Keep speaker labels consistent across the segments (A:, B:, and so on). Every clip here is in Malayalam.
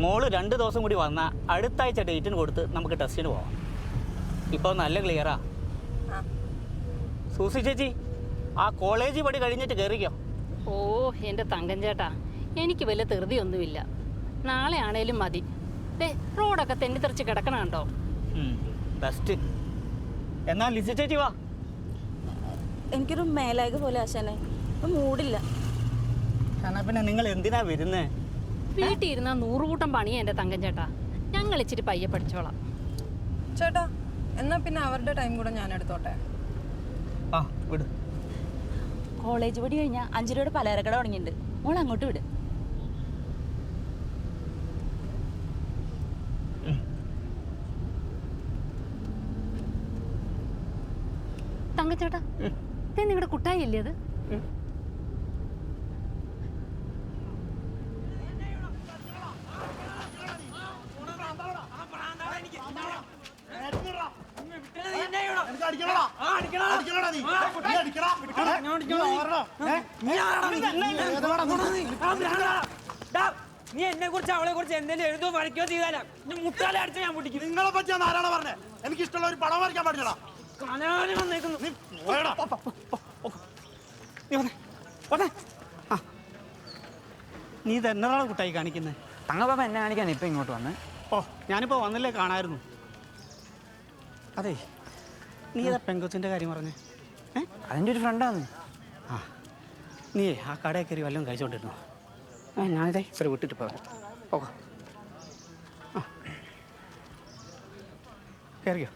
A: മോള് 2 ദിവസം കൂടി വന്നാൽ അടുത്ത ആഴ്ച ഡേറ്റിന് കൊടുത്ത് നമുക്ക് ടെസ്റ്റിന് പോവാം. ഇപ്പോൾ നല്ല ക്ലിയറാ. സൂസി ചേച്ചി, ആ കോളേജ് പടി കഴിഞ്ഞിട്ട് കയറിക്കോ.
B: ഓ എൻ്റെ തങ്കൻ ചേട്ടാ, എനിക്ക് വലിയ ധൃതിയൊന്നുമില്ല. നാളെ ആണേലും മതി. റോഡൊക്കെ തെന്നിത്തെറിച്ച് കിടക്കണ കണ്ടോ?
A: ബെസ്റ്റ്. എന്നാൽ ലിസി ചേച്ചി വാ.
C: എനിക്കൊരു മേലായ്ക പോലെ ആശാനെ, മൂടില്ല.
A: എന്നാ പിന്നെ നിങ്ങൾ എന്തിനാ വരുന്നേ?
B: വീട്ടിൽ ഇരുന്ന 100 കൂട്ടം പണിയാ എൻ്റെ തങ്കൻ ചേട്ടാ. ഞങ്ങൾ ഇച്ചിരി പയ്യെ പഠിച്ചോളാം.
D: ചേട്ടാ, എന്നാ പിന്നെ അവരുടെ ടൈം കൂടെ ഞാൻ എടുത്തോട്ടെ.
A: ആ വിട്.
C: കോളേജ് പടി കഴിഞ്ഞാൽ 5 രൂപയുടെ പലചരക്കട തുടങ്ങിയിട്ടുണ്ട്. മോൾ അങ്ങോട്ട് വിട്.
B: തങ്കച്ചേട്ടാ, നിങ്ങളുടെ കുട്ടായി അല്ലേ അത്?
E: നീ എന്നെ കുറിച്ച് അവളെ കുറിച്ച് എന്തെങ്കിലും എഴുതോ വരയ്ക്കോ ചെയ്താലാ മുട്ടാലെ അടിച്ച ഞാൻ പൊട്ടിക്കും.
F: നിങ്ങളെ പറ്റിയാ ആരാണ് പറഞ്ഞേ? എനിക്ക് ഇഷ്ടമുള്ള ഒരു പടം വരയ്ക്കാൻ പാടില്ല.
A: നീ തന്നെയാണ് കുട്ടായി കാണിക്കുന്നത്.
E: തങ്ങപ്പാപ്പ എന്നെ കാണിക്കാൻ ഇപ്പൊ ഇങ്ങോട്ട് വന്ന്.
A: ഓ, ഞാനിപ്പോ വന്നില്ലേ കാണായിരുന്നു. അതെ, നീ ഏതാ പെങ്കൊച്ചിൻ്റെ കാര്യം പറഞ്ഞേ?
E: അതിൻ്റെ ഒരു ഫ്രണ്ടാണ്.
A: ആ, നീ ആ കടയിൽ കയറി വല്ലതും കഴിച്ചോണ്ടിരുന്നോ? ഞാനിതേ ഇവരെ വിട്ടിട്ട് പോകാം. പോകാം. ആ, കയറിയോ?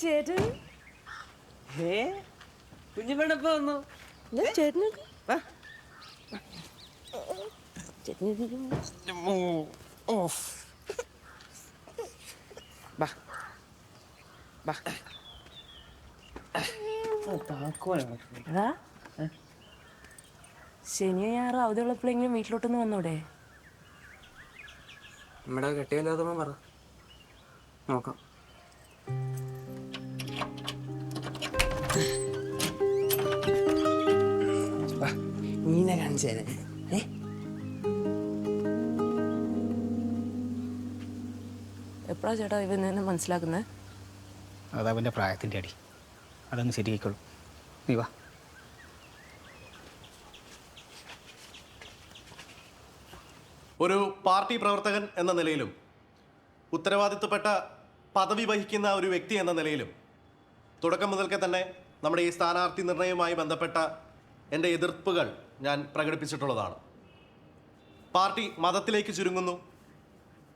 C: ചേട്ടൻ
E: കുഞ്ഞിപ്പെണ്ണപ്പ വന്നു.
C: ചേട്ടന് ശനിയോ ഞായറോ അവധിയുള്ളപ്പോഴെങ്കിലും വീട്ടിലോട്ടൊന്ന് വന്നൂടെ?
E: നമ്മുടെ കെട്ടിയല്ലാതെ പറ, നോക്കാം. നീനെ കാണിച്ചേനെ.
C: എപ്പോഴാ ചേട്ടാ ഇവ എന്നെ മനസ്സിലാക്കുന്നത്?
A: അതവൻ്റെ പ്രായത്തിൻ്റെ അടി. അതങ്ങ് ശരിയായിക്കോളും. നീ വാ.
F: ഒരു പാർട്ടി പ്രവർത്തകൻ എന്ന നിലയിലും ഉത്തരവാദിത്വപ്പെട്ട പദവി വഹിക്കുന്ന ഒരു വ്യക്തി എന്ന നിലയിലും തുടക്കം മുതൽക്കേ തന്നെ നമ്മുടെ ഈ സ്ഥാനാർത്ഥി നിർണയവുമായി ബന്ധപ്പെട്ട എൻ്റെ എതിർപ്പുകൾ ഞാൻ പ്രകടിപ്പിച്ചിട്ടുള്ളതാണ്. പാർട്ടി മതത്തിലേക്ക് ചുരുങ്ങുന്നു,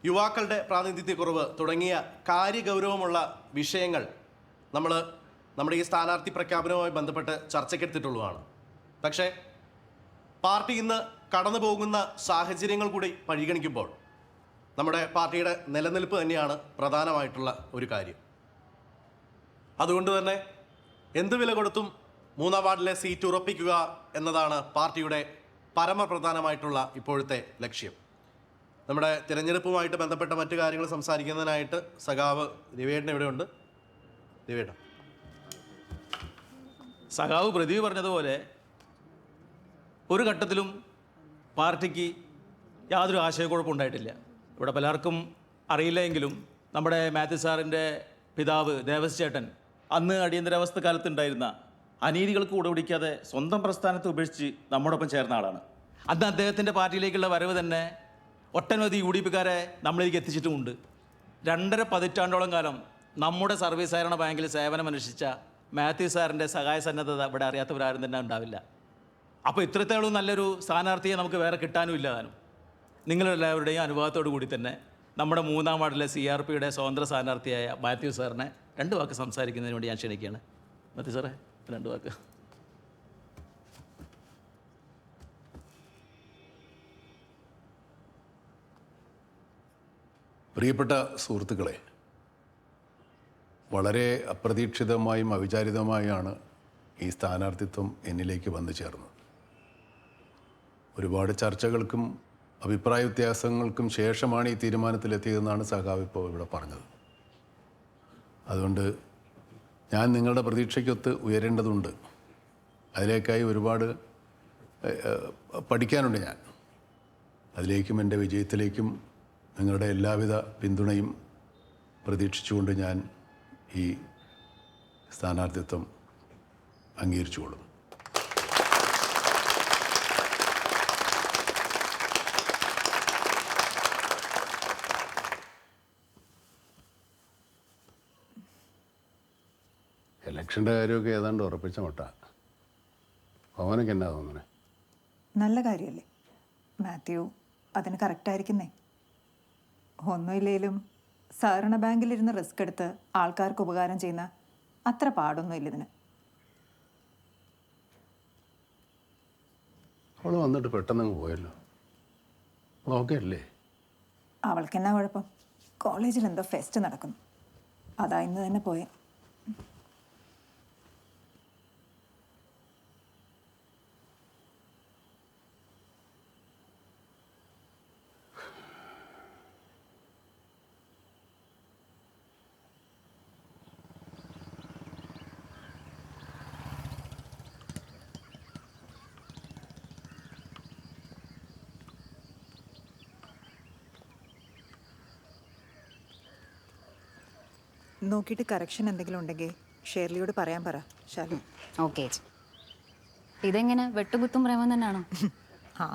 F: യുവാക്കളുടെ പ്രാതിനിധ്യക്കുറവ് തുടങ്ങിയ കാര്യഗൗരവമുള്ള വിഷയങ്ങൾ നമ്മൾ നമ്മുടെ ഈ സ്ഥാനാർത്ഥി പ്രഖ്യാപനവുമായി ബന്ധപ്പെട്ട് ചർച്ചയ്ക്കെടുത്തിട്ടുള്ളതാണ്. പക്ഷേ പാർട്ടി ഇന്ന് കടന്നു പോകുന്ന സാഹചര്യങ്ങൾ കൂടി പരിഗണിക്കുമ്പോൾ നമ്മുടെ പാർട്ടിയുടെ നിലനിൽപ്പ് തന്നെയാണ് പ്രധാനമായിട്ടുള്ള ഒരു കാര്യം. അതുകൊണ്ട് തന്നെ എന്ത് വില കൊടുത്തും 3-ാം വാർഡിലെ സീറ്റ് ഉറപ്പിക്കുക എന്നതാണ് പാർട്ടിയുടെ പരമപ്രധാനമായിട്ടുള്ള ഇപ്പോഴത്തെ ലക്ഷ്യം. നമ്മുടെ തിരഞ്ഞെടുപ്പുമായിട്ട് ബന്ധപ്പെട്ട മറ്റു കാര്യങ്ങൾ സംസാരിക്കുന്നതിനായിട്ട് സഖാവ് രവിയേട്ടൻ ഇവിടെയുണ്ട്. രവിയേട്ടൻ.
G: സഖാവ് പ്രദീപ് പറഞ്ഞതുപോലെ ഒരു ഘട്ടത്തിലും പാർട്ടിക്ക് യാതൊരു ആശയക്കുഴപ്പം ഉണ്ടായിട്ടില്ല. ഇവിടെ പലർക്കും അറിയില്ലെങ്കിലും നമ്മുടെ മാത്യു സാറിൻ്റെ പിതാവ് ദേവസ് ചേട്ടൻ അന്ന് അടിയന്തരാവസ്ഥ കാലത്തുണ്ടായിരുന്ന അനീതികൾക്ക് കൂടെ സ്വന്തം പ്രസ്ഥാനത്തെ ഉപേക്ഷിച്ച് നമ്മോടൊപ്പം ചേർന്ന ആളാണ്. അന്ന് അദ്ദേഹത്തിൻ്റെ പാർട്ടിയിലേക്കുള്ള വരവ് തന്നെ ഒട്ടനവധി UDPക്കാരെ നമ്മളിലേക്ക് എത്തിച്ചിട്ടുമുണ്ട്. 2.5 പതിറ്റാണ്ടോളം കാലം നമ്മുടെ സർവീസ് സഹകരണ ബാങ്കിൽ സേവനമനുഷ്ഠിച്ച മാത്യു സാറിൻ്റെ സഹായ സന്നദ്ധത ഇവിടെ അറിയാത്തവരാരും തന്നെ ഉണ്ടാവില്ല. അപ്പോൾ ഇത്രത്തോളം നല്ലൊരു സ്ഥാനാർത്ഥിയെ നമുക്ക് വേറെ കിട്ടാനുമില്ല. താനും നിങ്ങളെല്ലാവരുടെയും അനുഭവത്തോടു കൂടി തന്നെ നമ്മുടെ 3-ാം വാർഡിലെ CRPയുടെ സ്വതന്ത്ര സ്ഥാനാർത്ഥിയായ മാത്യു സാറിനെ 2 വാക്ക് സംസാരിക്കുന്നതിന് വേണ്ടി ഞാൻ ക്ഷണിക്കുകയാണ്. മാത്യു സാറേ, 2 വാക്ക്.
H: പ്രിയപ്പെട്ട സുഹൃത്തുക്കളെ, വളരെ അപ്രതീക്ഷിതമായും അവിചാരിതമായാണ് ഈ സ്ഥാനാർത്ഥിത്വം എന്നിലേക്ക് വന്നു ചേർന്നത്. ഒരുപാട് ചർച്ചകൾക്കും അഭിപ്രായ വ്യത്യാസങ്ങൾക്കും ശേഷമാണ് ഈ തീരുമാനത്തിലെത്തിയതെന്നാണ് സഖാവ് ഇപ്പോൾ ഇവിടെ പറഞ്ഞത്. അതുകൊണ്ട് ഞാൻ നിങ്ങളുടെ പ്രതീക്ഷയ്ക്കൊത്ത് ഉയരേണ്ടതുണ്ട്. അതിലേക്കായി ഒരുപാട് പഠിക്കാനുണ്ട് ഞാൻ. അതിലേക്കും എൻ്റെ വിജയത്തിലേക്കും നിങ്ങളുടെ എല്ലാവിധ പിന്തുണയും പ്രതീക്ഷിച്ചുകൊണ്ട് ഞാൻ ഈ സ്ഥാനാർത്ഥിത്വം അംഗീകരിച്ചുകൊള്ളും. ഇലക്ഷൻ്റെ കാര്യമൊക്കെ ഏതാണ്ട് ഉറപ്പിച്ച മട്ട. പവനൊക്കെ എന്നാ തോന്നണേ?
I: നല്ല കാര്യമല്ലേ മാത്യു, അതിന് കറക്റ്റായിരിക്കുന്നേ. ഒന്നുമില്ലേലും സഹകരണ ബാങ്കിലിരുന്ന് റിസ്ക് എടുത്ത് ആൾക്കാർക്ക് ഉപകാരം ചെയ്യുന്ന അത്ര പാടൊന്നുമില്ല ഇതിന്.
H: അവൾ വന്നിട്ട് പെട്ടെന്ന് പോയല്ലോ. ഓക്കെ അല്ലേ?
I: അവൾക്കെന്നാ കുഴപ്പം? കോളേജിൽ എന്തോ ഫെസ്റ്റ് നടക്കുന്നു, അതാ ഇന്ന് തന്നെ പോയെ. നോക്കിയിട്ട് കറക്ഷൻ എന്തെങ്കിലും ഉണ്ടെങ്കിൽ ഷേർലിയോട് പറയാൻ പറ ശാലു.
C: ഓക്കെ. ഇതെങ്ങനെ വെട്ടുകുത്തും പ്രേമം തന്നെയാണോ?
I: ആ,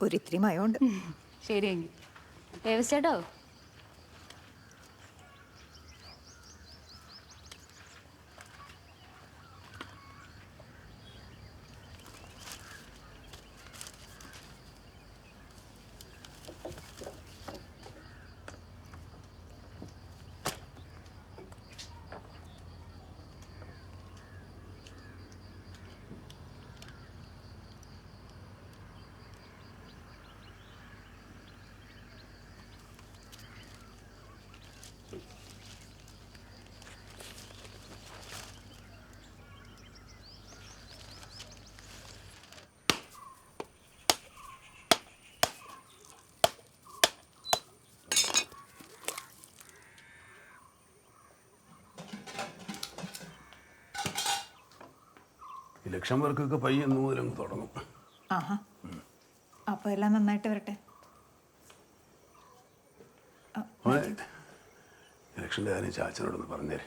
I: ഒരിത്തിരി മയമുണ്ട്.
C: ശരിയെങ്കിൽ ചേട്ടോ.
H: ഇലക്ഷൻ വർക്കൊക്കെ പയ്യെന്ന് മുതലങ്ങ് തുടങ്ങും.
I: ആഹാ, അപ്പോൾ എല്ലാം നന്നായിട്ട് വരട്ടെ.
H: ഇലക്ഷൻ്റെ കാര്യം ചാച്ചനോടൊന്ന് പറഞ്ഞേരെ.